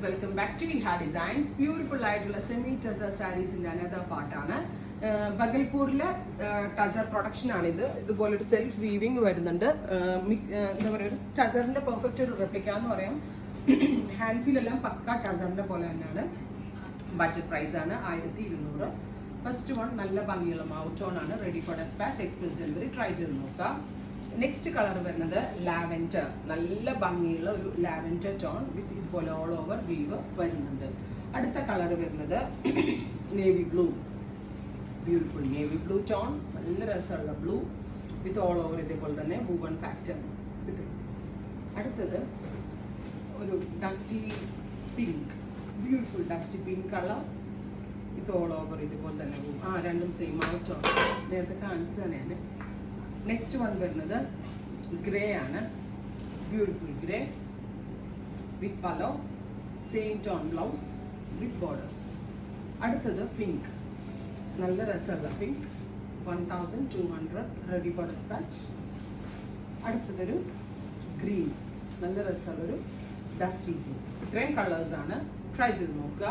Welcome back to Iha Designs. Beautiful ആയിട്ടുള്ള semi tussar സാരീസിന്റെ another പാർട്ടാണ്. ബഗൽപൂരിലെ tussar production ആണിത്. ഇതുപോലൊരു സെൽഫ് വീവിങ് വരുന്നുണ്ട്. എന്താ പറയുക, ഒരു ടസറിന്റെ പെർഫെക്റ്റ് ഒരു റെപ്ലിക്ക എന്ന് പറയാം. ഹാൻഡ് ഫീൽ എല്ലാം പക്ക ടസറിന്റെ പോലെ തന്നെയാണ്. ബഡ്ജറ്റ് പ്രൈസ് ആണ് 1200. ഫസ്റ്റ് വൺ നല്ല ഭംഗിയുള്ള മൗത്ത് ടോൺ ആണ്. Ready for despatch, express delivery. Try ചെയ്ത് നോക്കുക. നെക്സ്റ്റ് കളർ വരുന്നത് ലാവൻഡർ. നല്ല ഭംഗിയുള്ള ഒരു ലാവൻഡർ ടോൺ വിത്ത് ഇതുപോലെ ഓൾ ഓവർ വീവ് വരുന്നുണ്ട്. അടുത്ത കളർ വരുന്നത് navy blue. Beautiful navy blue tone. നല്ല രസമുള്ള ബ്ലൂ വിത്ത് ഓൾ ഓവർ ഇതേപോലെ തന്നെ വുവൺ പാറ്റേൺ കിട്ടും. അടുത്തത് ഒരു dusty pink. Beautiful dusty pink colour with all over ഇതുപോലെ തന്നെ രണ്ടും സെയിം ഔട്ട് ടോൺ. നേരത്തെ കാണിച്ചു തന്നെയാണ്. നെക്സ്റ്റ് വൺ വരുന്നത് ഗ്രേ ആണ്. ബ്യൂട്ടിഫുൾ ഗ്രേ വിത്ത് പലോ, same tone blouse with borders. അടുത്തത് പിങ്ക്. നല്ല രസമുള്ള പിങ്ക്. 1200. Ready for despatch. അടുത്തതൊരു ഗ്രീൻ. നല്ല രസമുള്ളൊരു ഡസ്റ്റി ഗ്രീൻ. ഇത്രയും കളേഴ്സാണ്. ട്രൈ ചെയ്ത് നോക്കുക.